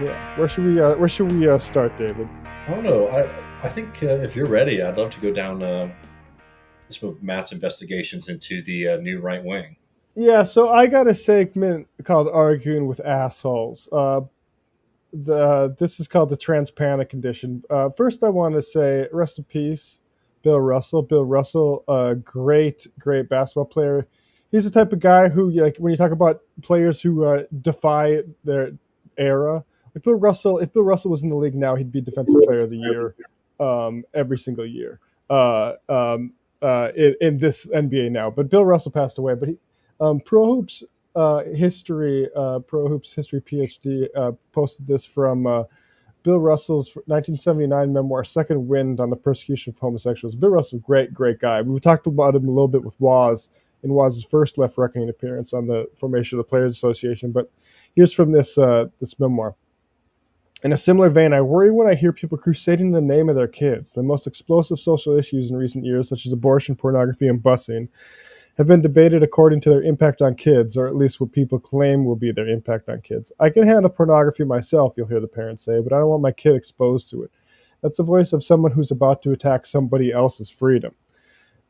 Yeah. Where should we start, David? I don't know. I think if you're ready, I'd love to go down some of Matt's investigations into the new right wing. Yeah. So I got a segment called "Arguing with Assholes." This is called the transpanic condition. First, I want to say rest in peace, Bill Russell. Bill Russell, a great basketball player. He's the type of guy who, like, when you talk about players who defy their era, like Bill Russell. If Bill Russell was in the league now, he'd be Defensive Player of the Year every single year in this NBA now. But Bill Russell passed away. But he, Pro Hoops Pro Hoops History PhD posted this from Bill Russell's 1979 memoir, Second Wind on the Persecution of Homosexuals. Bill Russell, great guy. We talked about him a little bit with Waz in Waz's first Left Reckoning appearance on the formation of the Players Association. But here's from this memoir. In a similar vein, I worry when I hear people crusading in the name of their kids. The most explosive social issues in recent years, such as abortion, pornography, and busing, have been debated according to their impact on kids, or at least what people claim will be their impact on kids. I can handle pornography myself, you'll hear the parents say, but I don't want my kid exposed to it. That's the voice of someone who's about to attack somebody else's freedom.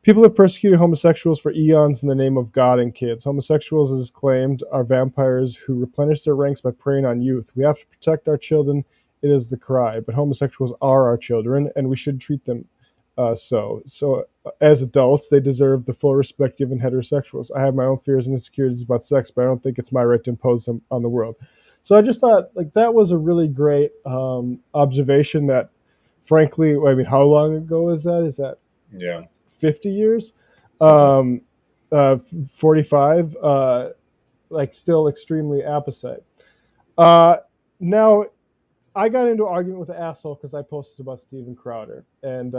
People have persecuted homosexuals for eons in the name of God and kids. Homosexuals, as claimed, are vampires who replenish their ranks by preying on youth. We have to protect our children. It is the cry. But homosexuals are our children, and we should treat them so. As adults, they deserve the full respect given heterosexuals. I have my own fears and insecurities about sex, but I don't think it's my right to impose them on the world. So I just thought, like, that was a really great observation. That, frankly, I mean, how long ago is that? Is that Yeah, 50 years? something. Um, 45, like, still extremely apposite. Uh, Now, I got into an argument with an asshole because I posted about Steven Crowder. And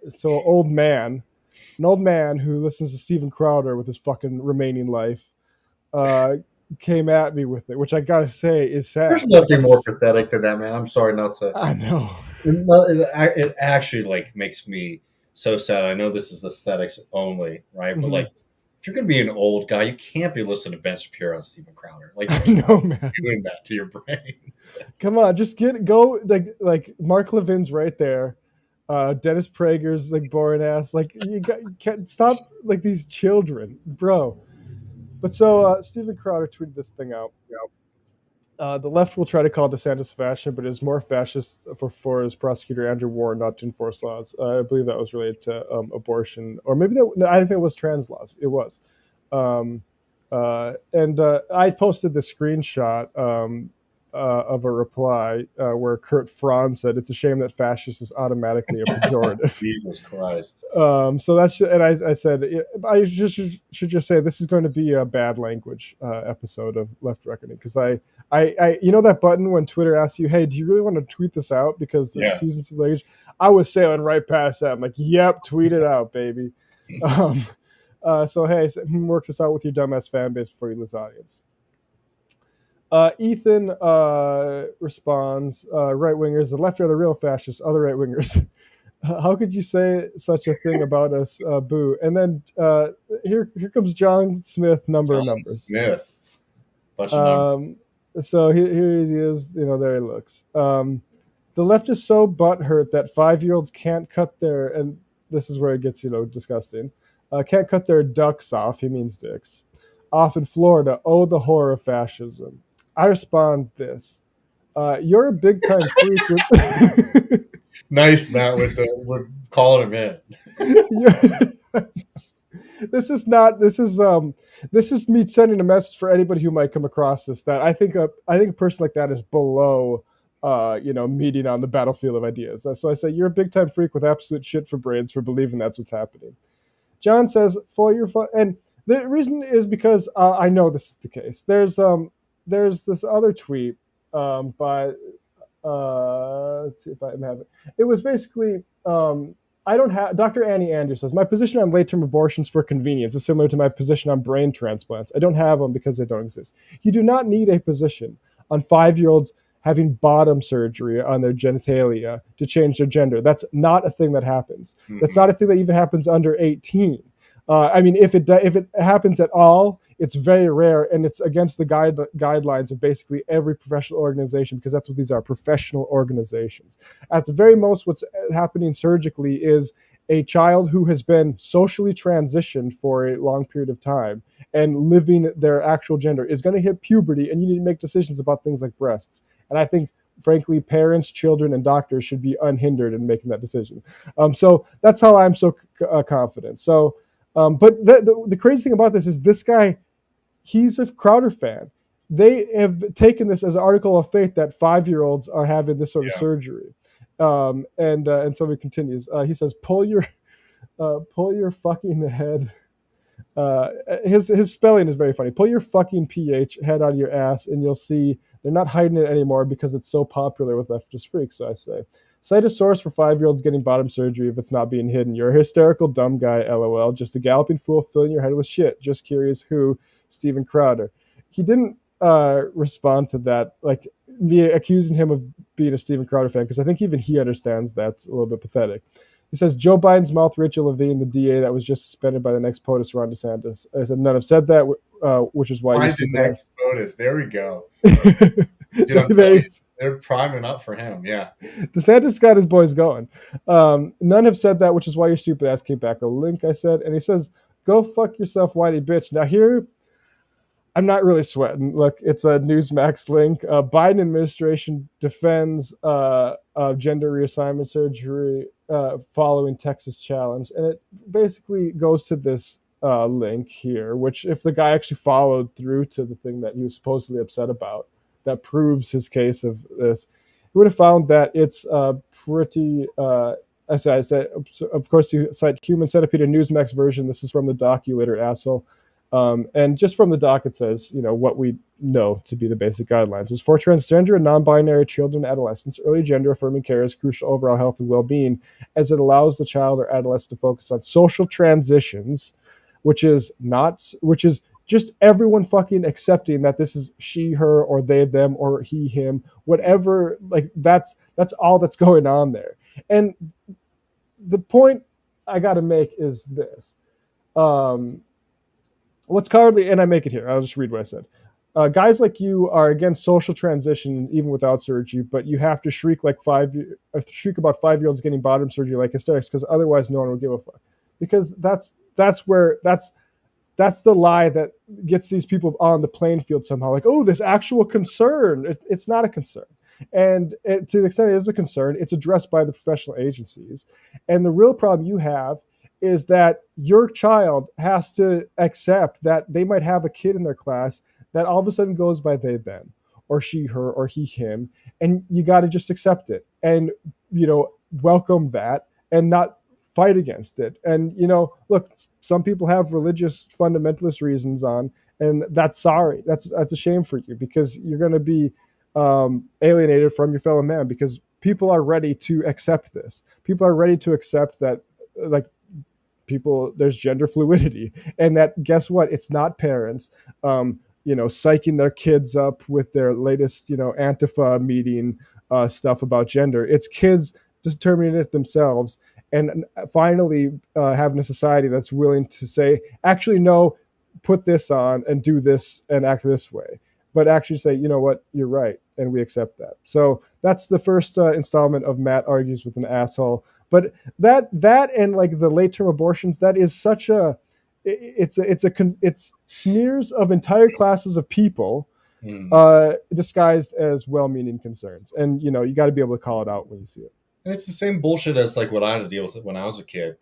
so an old man who listens to Steven Crowder with his fucking remaining life, uh, came at me with it, which I gotta say is There's sad. nothing more pathetic than that, man. I'm sorry not to. I know. It actually like makes me so sad. I know this is aesthetics only, right? But Mhm. like, if you're gonna be an old guy, you can't be listening to Ben Shapiro and Stephen Crowder. Like, I you know, can't man. be doing that to your brain. Come on, just go like Mark Levin's right there. Dennis Prager's like boring ass. Like you can't stop like these children, bro. But so Steven Crowder tweeted this thing out. The left will try to call DeSantis fashion, but is more fascist for his prosecutor Andrew Warren not to enforce laws. I believe that was related to abortion, or maybe that. No, I think it was trans laws. It was, um, and I posted the screenshot of a reply where Kurt Franz said, "It's a shame that fascist is automatically a pejorative." Jesus Christ. So that's, and I said, I should just say this is going to be a bad language episode of Left Reckoning, because you know that button when Twitter asks you, hey, do you really want to tweet this out because it's Yeah. using some language? I was sailing right past that. I'm like, yep, tweet it out, baby. Um, so hey, work this out with your dumbass fan base before you lose audience. Ethan responds, right wingers, the left are the real fascists, other right wingers. How could you say such a thing about us, boo? And then here comes John Smith, number of John numbers. Smith. Bunch of numbers. Um, so here he is, there he looks. The left is so butthurt that 5-year-olds can't cut their, and this is where it gets, disgusting, can't cut their ducks off, he means dicks, off in Florida. Oh, the horror of fascism. I respond this. You're a big time freak with. Nice, Matt, with calling him in. This is not. This is me sending a message for anybody who might come across this. That I think a person like that is below, meeting on the battlefield of ideas. So I say you're a big time freak with absolute shit for brains for believing that's what's happening. John says, "For your fun," and the reason is because I know this is the case. There's this other tweet by let's see if I have it. It was basically I don't have. Dr. Annie Andrews says my position on late-term abortions for convenience is similar to my position on brain transplants. I don't have them because they don't exist. You do not need a position on 5-year-olds having bottom surgery on their genitalia to change their gender. That's not a thing that happens. That's not a thing that even happens under 18. I mean, if it happens at all, it's very rare, and it's against the guidelines of basically every professional organization, because that's what these are, professional organizations. At the very most, what's happening surgically is a child who has been socially transitioned for a long period of time and living their actual gender is going to hit puberty, and you need to make decisions about things like breasts. And I think, frankly, parents, children, and doctors should be unhindered in making that decision. So that's how I'm so confident. So, but the crazy thing about this is this guy, he's a Crowder fan. They have taken this as an article of faith that 5-year-olds are having this sort of Yeah. surgery. And so he continues. He says, pull your fucking head. His spelling is very funny. Pull your fucking ph head out of your ass, and you'll see they're not hiding it anymore because it's so popular with leftist freaks. So I say, cite a source for 5-year-olds getting bottom surgery if it's not being hidden. You're a hysterical dumb guy, lol. Just a galloping fool filling your head with shit. Just curious who, Steven Crowder. He didn't respond to that, like me accusing him of being a Steven Crowder fan, because I think even he understands that's a little bit pathetic. He says, Joe Biden's mouth, Rachel Levine, the DA that was just suspended by the next POTUS, Ron DeSantis. I said, none have said that, which is why you Find the stupid next ass. bonus. There we go. Dude, I'm There telling he you, is. they're priming up for him. Yeah. DeSantis got his boys going. None have said that, which is why your stupid ass came back a link, I said. And he says, go fuck yourself, whiny bitch. Now here, I'm not really sweating. Look, it's a Newsmax link. Biden administration defends gender reassignment surgery following Texas challenge. And it basically goes to this link here, which if the guy actually followed through to the thing that he was supposedly upset about, that proves his case of this, he would have found that it's pretty... as I said, of course, you cite Human Centipede, a Newsmax version. This is from the doc, you later asshole. And just from the doc, it says, what we know to be the basic guidelines is for transgender and non-binary children and adolescents, early gender-affirming care is crucial overall health and well-being, as it allows the child or adolescent to focus on social transitions, which is just everyone fucking accepting that this is she, her, or they, them, or he, him, whatever. Like that's all that's going on there. And the point I got to make is this. What's cowardly, and I make it here, I'll just read what I said. Guys like you are against social transition even without surgery, but you have to shriek about 5-year-olds getting bottom surgery like hysterics, because otherwise no one will give a fuck. Because that's the lie that gets these people on the playing field somehow. Like, oh, this actual concern. It's not a concern. And to the extent it is a concern, it's addressed by the professional agencies. And the real problem you have is that your child has to accept that they might have a kid in their class that all of a sudden goes by they, them, or she, her, or he, him. And you got to just accept it and, welcome that and not fight against it. And, look, some people have religious fundamentalist reasons on, and that's a shame for you, because you're going to be alienated from your fellow man, because people are ready to accept this. People are ready to accept that, like, there's gender fluidity, and that, guess what? It's not parents, psyching their kids up with their latest, Antifa meeting stuff about gender. It's kids determining it themselves, and finally having a society that's willing to say, actually, no, put this on and do this and act this way, but actually say, you know what, you're right, and we accept that. So that's the first installment of Matt Argues with an Asshole. But that and like the late term abortions, that is such it's smears of entire classes of people disguised as well-meaning concerns, and you got to be able to call it out when you see it. And it's the same bullshit as like what I had to deal with when I was a kid.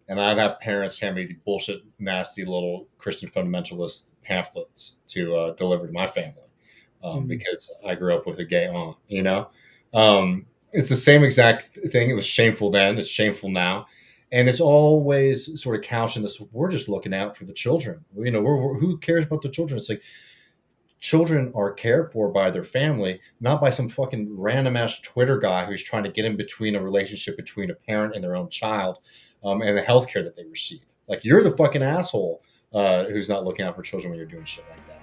And I'd have parents hand me the bullshit, nasty little Christian fundamentalist pamphlets to deliver to my family because I grew up with a gay aunt, It's the same exact thing. It was shameful then. It's shameful now. And it's always sort of couched in this, we're just looking out for the children. Who cares about the children? It's like children are cared for by their family, not by some fucking random ass Twitter guy who's trying to get in between a relationship between a parent and their own child and the healthcare that they receive. Like, you're the fucking asshole who's not looking out for children when you're doing shit like that.